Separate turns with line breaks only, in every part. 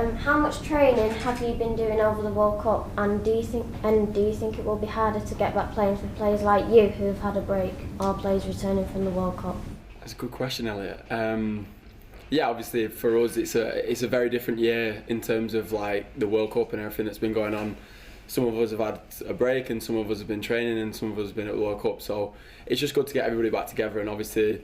How much training have you been doing over the World Cup, and do you think it will be harder to get back playing for players like you who have had a break, or players returning from the World Cup?
That's a good question, Elliot. Yeah, obviously for us it's a very different year in terms of like the World Cup and everything that's been going on. Some of us have had a break and some of us have been training and some of us have been at the World Cup, so it's just good to get everybody back together. And obviously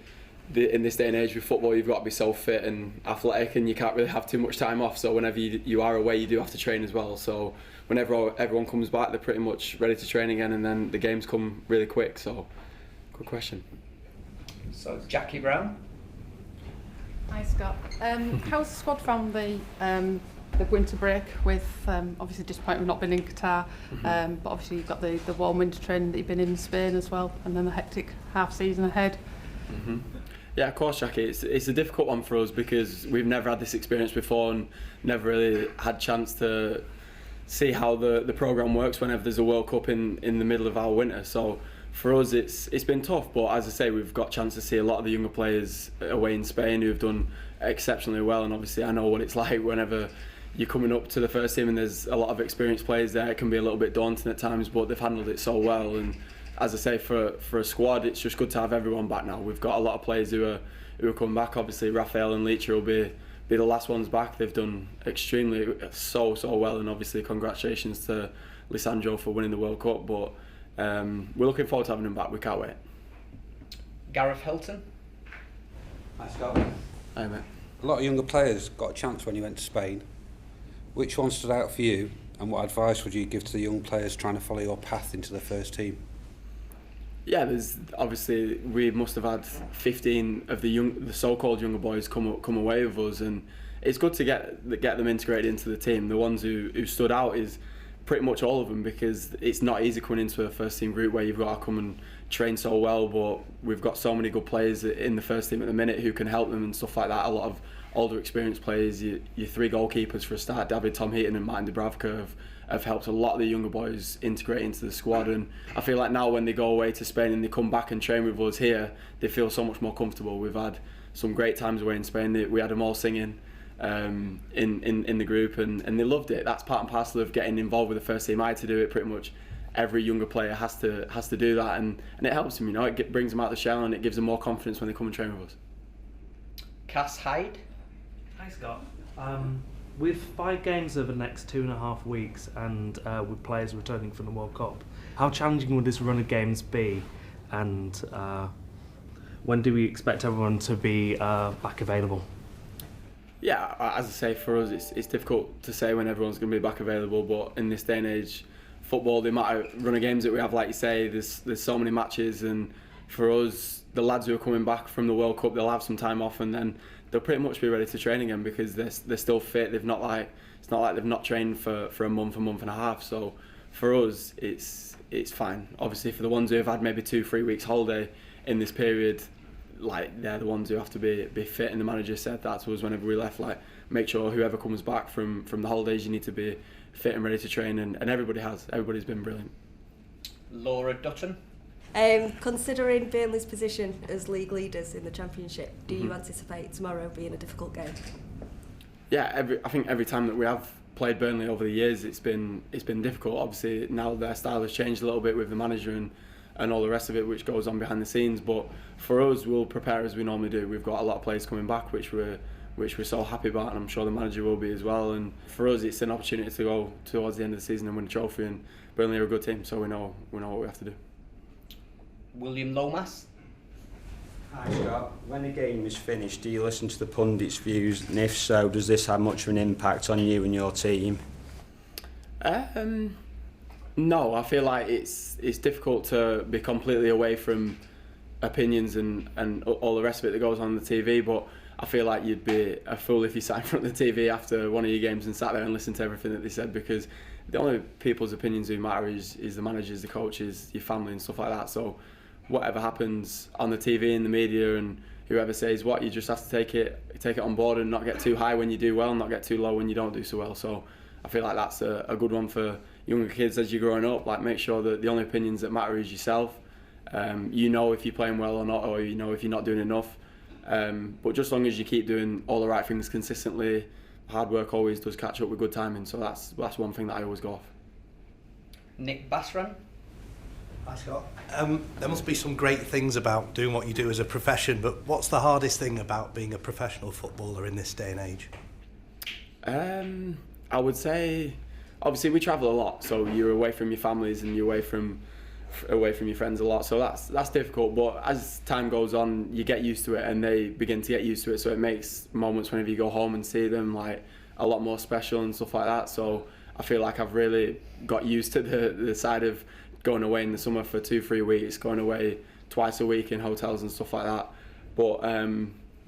in this day and age with football, you've got to be so fit and athletic, and you can't really have too much time off, so whenever you are away, you do have to train as well. So whenever everyone comes back, they're pretty much ready to train again, and then the games come really quick. So good question.
So Jackie Brown.
Hi Scott. How's the squad found the winter break with obviously disappointed we've not been in Qatar, but obviously you've got the warm winter training that you've been in Spain as well, and then the hectic half season ahead?
Yeah, of course, Jackie. It's a difficult one for us because we've never had this experience before and never really had chance to see how the programme works whenever there's a World Cup in the middle of our winter. So for us it's been tough, but as I say, we've got a chance to see a lot of the younger players away in Spain who have done exceptionally well, and obviously I know what it's like whenever you're coming up to the first team and there's a lot of experienced players there. It can be a little bit daunting at times, but they've handled it so well. And as I say, for a squad, it's just good to have everyone back now. We've got a lot of players who are coming back. Obviously, Rafael and Leacher will be the last ones back. They've done extremely so well, and obviously congratulations to Lisandro for winning the World Cup. But we're looking forward to having them back. We can't wait.
Gareth Hilton.
Hi Scott.
Hi mate.
A lot of younger players got a chance when you went to Spain. Which one stood out for you, and what advice would you give to the young players trying to follow your path into the first team?
Yeah, there's obviously we must have had 15 of the so-called younger boys come away with us, and it's good to get them integrated into the team. The ones who stood out is pretty much all of them, because it's not easy coming into a first team group where you've got to come and train so well, but we've got so many good players in the first team at the minute who can help them and stuff like that. A lot of older experienced players, your three goalkeepers for a start, David, Tom Heaton and Martin Dubravka have helped a lot of the younger boys integrate into the squad. And I feel like now when they go away to Spain and they come back and train with us here, they feel so much more comfortable. We've had some great times away in Spain. We had them all singing in the group, and they loved it. That's part and parcel of getting involved with the first team. I had to do it. Pretty much every younger player has to do that, and it helps them. It brings them out of the shell, and it gives them more confidence when they come and train with us.
Cass Hyde.
Hi Scott. With 5 games over the next 2.5 weeks, and with players returning from the World Cup, how challenging would this run of games be, and when do we expect everyone to be back available?
Yeah, as I say, for us it's difficult to say when everyone's going to be back available, but in this day and age, football, the amount of run of games that we have, like you say, there's so many matches, and for us, the lads who are coming back from the World Cup, they'll have some time off, and then they'll pretty much be ready to train again because they're still fit. It's not like they've not trained for a month and a half. So for us, it's fine. Obviously, for the ones who have had maybe 2-3 weeks holiday in this period, like they're the ones who have to be fit. And the manager said that to us whenever we left, like make sure whoever comes back from the holidays, you need to be fit and ready to train. And everybody's been brilliant.
Laura Dutton.
Considering Burnley's position as league leaders in the Championship, do you anticipate tomorrow being a difficult game?
Yeah, I think every time that we have played Burnley over the years, it's been difficult. Obviously now their style has changed a little bit with the manager and all the rest of it, which goes on behind the scenes. But for us, we'll prepare as we normally do. We've got a lot of players coming back, which we're so happy about, and I'm sure the manager will be as well. And for us, it's an opportunity to go towards the end of the season and win a trophy. And Burnley are a good team, so we know what we have to do.
William Lomas.
Hi Scott. When the game is finished, do you listen to the pundits' views, and if so, does this have much of an impact on you and your team?
No, I feel like it's difficult to be completely away from opinions and all the rest of it that goes on the TV, but I feel like you'd be a fool if you sat in front of the TV after one of your games and sat there and listened to everything that they said, because the only people's opinions who matter is the managers, the coaches, your family and stuff like that. So whatever happens on the TV and the media and whoever says what, you just have to take it on board and not get too high when you do well, not get too low when you don't do so well. So I feel like that's a good one for younger kids as you're growing up. Like, make sure that the only opinions that matter is yourself. If you're playing well or not, or if you're not doing enough. But just as long as you keep doing all the right things consistently, hard work always does catch up with good timing. So that's one thing that I always go off.
Nick Basran.
Hi Scott. There must be some great things about doing what you do as a profession, but what's the hardest thing about being a professional footballer in this day and age?
I would say, obviously we travel a lot, so you're away from your families and you're away from your friends a lot, so that's difficult. But as time goes on, you get used to it, and they begin to get used to it. So it makes moments whenever you go home and see them like a lot more special and stuff like that. So I feel like I've really got used to the side of going away in the summer for 2-3 weeks, going away twice a week in hotels and stuff like that. But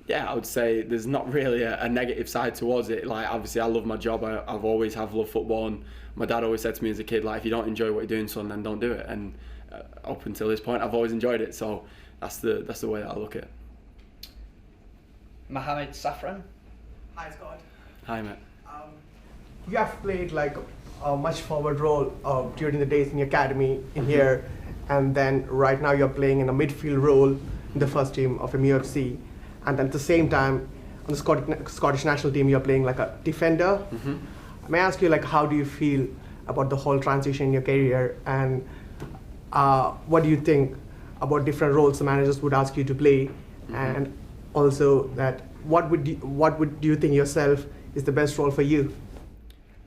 yeah, I would say there's not really a negative side towards it. Like, obviously I love my job. I've always have loved football, and my dad always said to me as a kid, like, if you don't enjoy what you're doing, son, then don't do it. And up until this point, I've always enjoyed it. So that's the way that I look at it.
Mohamed Safran.
Hi Scott.
Hi mate.
You have played like a much forward role during the days in the academy in here, and then right now you're playing in a midfield role in the first team of MU FC, and then at the same time on the Scottish national team you're playing like a defender. May I ask you, like, how do you feel about the whole transition in your career, and what do you think about different roles the managers would ask you to play, and also that what would you think yourself is the best role for you?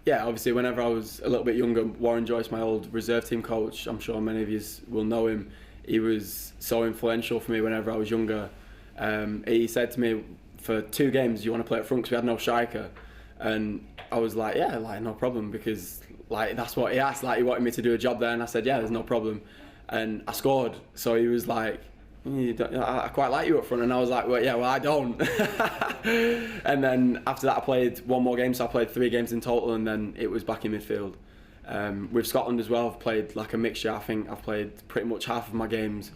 Yeah, obviously whenever I was a little bit younger, Warren Joyce, my old reserve team coach, I'm sure many of you will know him, he was so influential for me whenever I was younger. He said to me, for 2 games, you want to play up front, because we had no striker. And I was like, yeah, like, no problem, because like that's what he asked. Like, he wanted me to do a job there, and I said, yeah, there's no problem. And I scored. So he was like, I quite like you up front. And I was like, well, yeah, well, I don't. And then after that, I played 1 more game, so I played 3 games in total, and then it was back in midfield. With Scotland as well, I've played like a mixture. I think I've played pretty much half of my games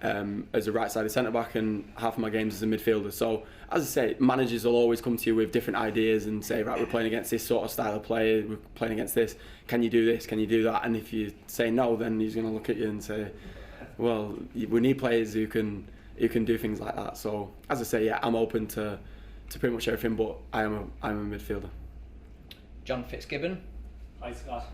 as a right-sided centre-back and half of my games as a midfielder. So, as I say, managers will always come to you with different ideas and say, right, we're playing against this sort of style of play, we're playing against this, can you do this, can you do that? And if you say no, then he's going to look at you and say, well, we need players who can do things like that. So, as I say, yeah, I'm open to pretty much everything, but I'm a midfielder.
John Fitzgibbon.
Hi Scott.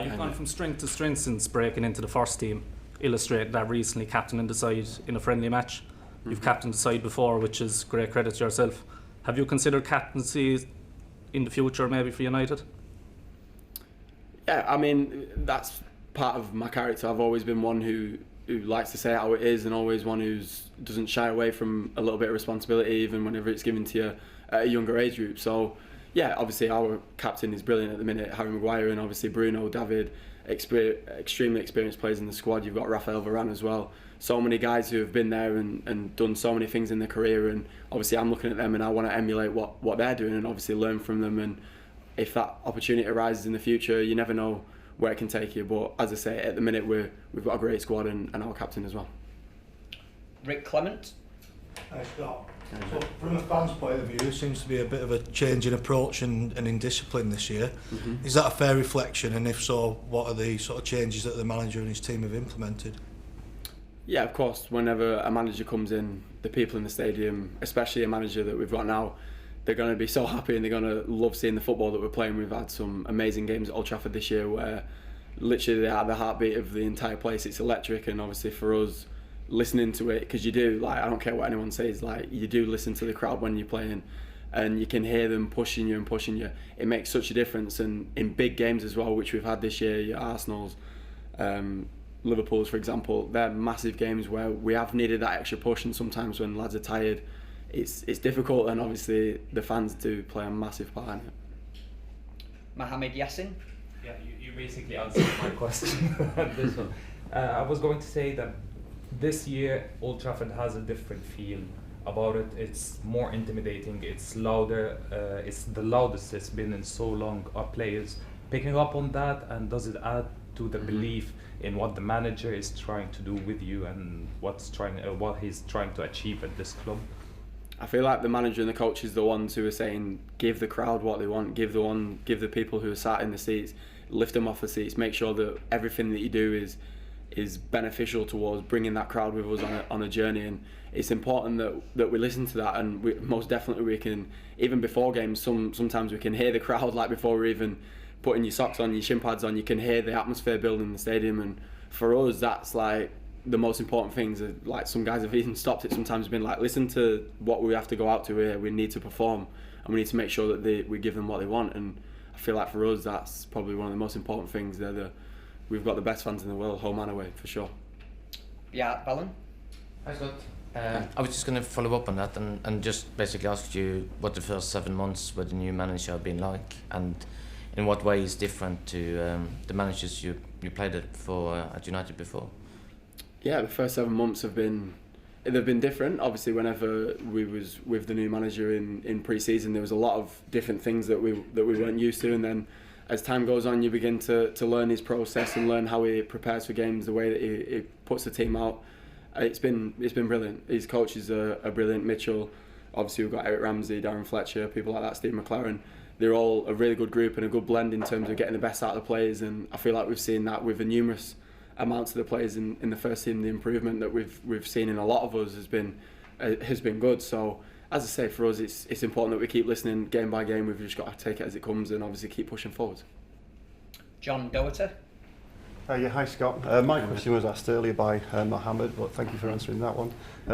You've gone from strength to strength since breaking into the first team. Illustrate that recently captaining the side in a friendly match. You've captained the side before, which is great credit to yourself. Have you considered captaincy in the future, maybe for United?
Yeah, I mean, that's part of my character. I've always been one who likes to say how it is, and always one who doesn't shy away from a little bit of responsibility, even whenever it's given to you at a younger age group. So, yeah, obviously our captain is brilliant at the minute, Harry Maguire, and obviously Bruno, David, extremely experienced players in the squad. You've got Rafael Varane as well. So many guys who have been there and done so many things in their career, and obviously I'm looking at them and I want to emulate what they're doing and obviously learn from them. And if that opportunity arises in the future, you never know where it can take you. But as I say, at the minute we've got a great squad and our captain as well.
Rick Clement.
Hi Scott. So from a fan's point of view, there seems to be a bit of a change in approach and in discipline this year. Is that a fair reflection, and if so, what are the sort of changes that the manager and his team have implemented?
Yeah, of course, whenever a manager comes in, the people in the stadium, especially a manager that we've got now, they're going to be so happy and they're going to love seeing the football that we're playing. We've had some amazing games at Old Trafford this year where literally they are the heartbeat of the entire place. It's electric, and obviously for us, listening to it, because you do, like, I don't care what anyone says, like, you do listen to the crowd when you're playing, and you can hear them pushing you. It makes such a difference. And in big games as well, which we've had this year, your Arsenal's, Liverpool's, for example, they're massive games where we have needed that extra push, and sometimes when lads are tired, it's difficult, and obviously the fans do play a massive part in it.
Mohamed Yassin.
Yeah, you basically answered my question on this one. I was going to say that this year Old Trafford has a different feel about it. It's more intimidating, it's louder, it's the loudest it's been in so long. Are players picking up on that, and does it add to the belief in what the manager is trying to do with you and what he's trying to achieve at this club?
I feel like the manager and the coach is the ones who are saying, give the crowd what they want, give the people who are sat in the seats, lift them off the seats, make sure that everything that you do is is beneficial towards bringing that crowd with us on a journey, and it's important that we listen to that, and most definitely we can, even before games, sometimes we can hear the crowd, like before we're even putting your socks on, your shin pads on, you can hear the atmosphere building in the stadium, and for us that's like the most important things. Like some guys have even stopped it sometimes, been like, listen to what we have to go out to here, we need to perform and we need to make sure that we give them what they want, and I feel like for us that's probably one of the most important things. We've got the best fans in the world, home and away, for sure.
Yeah, Ballon?
Hi Scott. I was just going to follow up on that and just basically ask you what the first 7 months with the new manager have been like, and in what way is different to the managers you played it for at United before? Yeah,
the first 7 months they've been different. Obviously, whenever we was with the new manager in pre-season, there was a lot of different things that we weren't used to, and then as time goes on, you begin to learn his process and learn how he prepares for games, the way that he puts the team out. It's been brilliant. His coaches are brilliant. Mitchell, obviously we've got Eric Ramsey, Darren Fletcher, people like that, Steve McLaren. They're all a really good group and a good blend in terms of getting the best out of the players, and I feel like we've seen that with the numerous amounts of the players in the first team. The improvement that we've seen in a lot of us has been good. So as I say, for us it's important that we keep listening game by game. We've just got to take it as it comes and obviously keep pushing forward.
John Doherty?
Yeah, hi Scott. My question was asked earlier by Mohammed, but thank you for answering that one.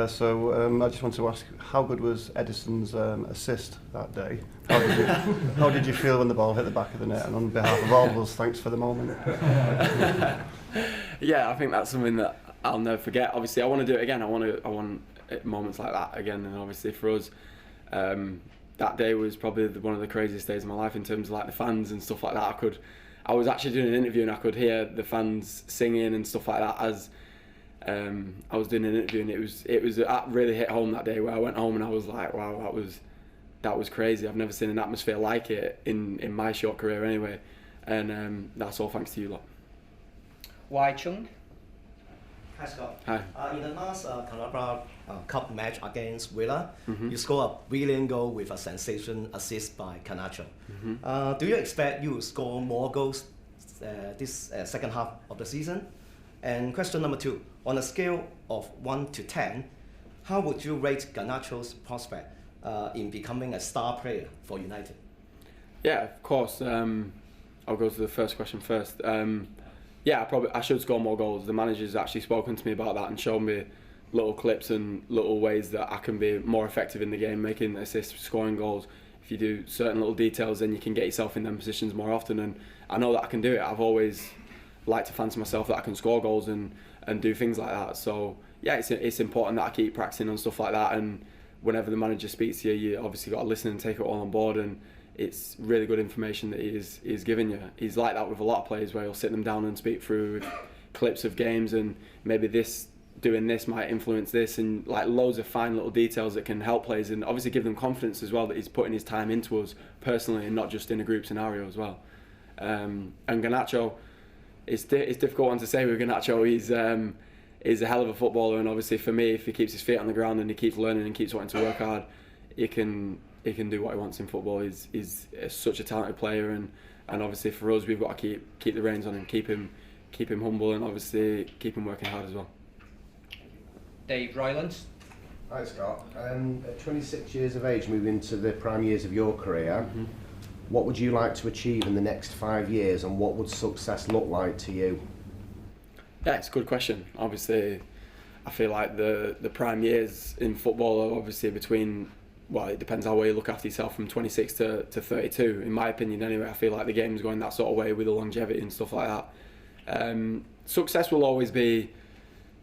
So I just want to ask, how good was Edison's assist that day? How did you feel when the ball hit the back of the net? And on behalf of all of us, thanks for the moment.
Yeah, I think that's something that I'll never forget. Obviously, I want to do it again. I want moments like that again. And obviously for us, that day was probably one of the craziest days of my life in terms of like the fans and stuff like that. I was actually doing an interview and I could hear the fans singing and stuff like that as I was doing an interview, and it really hit home that day where I went home and I was like, wow, that was crazy. I've never seen an atmosphere like it in my short career anyway, and that's all thanks to you lot.
Wai Chung?
Hi Scott.
Hi.
In the last Carabao Cup match against Villa, you scored a brilliant goal with a sensation assist by Garnacho. Do you expect you will score more goals this second half of the season? And question number 2, on a scale of 1 to 10, how would you rate Garnacho's prospect in becoming a star player for United?
Yeah, of course. I'll go to the first question first. Yeah, I should score more goals. The manager's actually spoken to me about that and shown me little clips and little ways that I can be more effective in the game, making assists, scoring goals. If you do certain little details, then you can get yourself in them positions more often, and I know that I can do it. I've always liked to fancy myself that I can score goals and do things like that. So yeah, it's important that I keep practicing on stuff like that, and whenever the manager speaks to you, you obviously got to listen and take it all on board, and it's really good information that he's giving you. He's like that with a lot of players where he'll sit them down and speak through clips of games, and maybe doing this might influence this, and like loads of fine little details that can help players and obviously give them confidence as well that he's putting his time into us personally and not just in a group scenario as well. And Garnacho, it's a difficult one to say with Garnacho. He's a hell of a footballer, and obviously for me, if he keeps his feet on the ground and he keeps learning and keeps wanting to work hard, he can do what he wants in football. He's such a talented player, and obviously for us, we've got to keep the reins on him, keep him humble, and obviously keep him working hard as well.
Dave Rylands?
Hi Scott. At 26 years of age, moving into the prime years of your career, what would you like to achieve in the next 5 years, and what would success look like to you?
Yeah, it's a good question. Obviously, I feel like the prime years in football are obviously between, well, it depends how well you look after yourself, from 26 to 32, in my opinion anyway. I feel like the game's going that sort of way with the longevity and stuff like that. Success will always be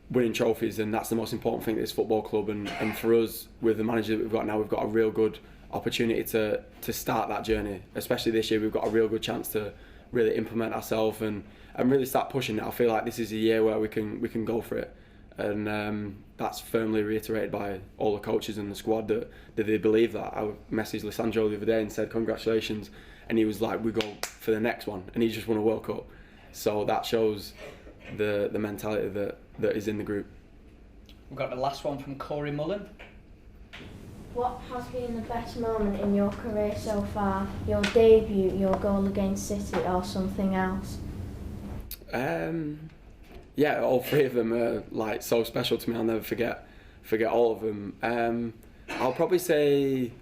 winning trophies, and that's the most important thing at this football club, and for us, with the manager that we've got now, we've got a real good opportunity to start that journey. Especially this year, we've got a real good chance to really implement ourselves and really start pushing it. I feel like this is a year where we can go for it, and that's firmly reiterated by all the coaches and the squad that they believe that. I messaged Lissandro the other day and said congratulations, and he was like, we go for the next one, and he just won a World Cup. So that shows the mentality that is in the group.
We've got the last one from Corey Mullen.
What has been the best moment in your career so far? Your debut, your goal against City, or something else?
Yeah, all three of them are like so special to me. I'll never forget all of them. I'll probably say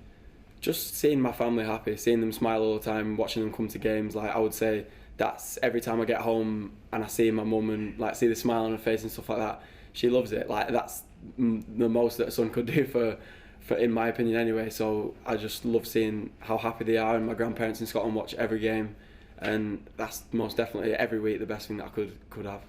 just seeing my family happy, seeing them smile all the time, watching them come to games. Like I would say that's every time I get home and I see my mum and like see the smile on her face and stuff like that. She loves it. Like that's the most that a son could do for in my opinion anyway. So I just love seeing how happy they are, and my grandparents in Scotland watch every game, and that's most definitely every week the best thing that I could have.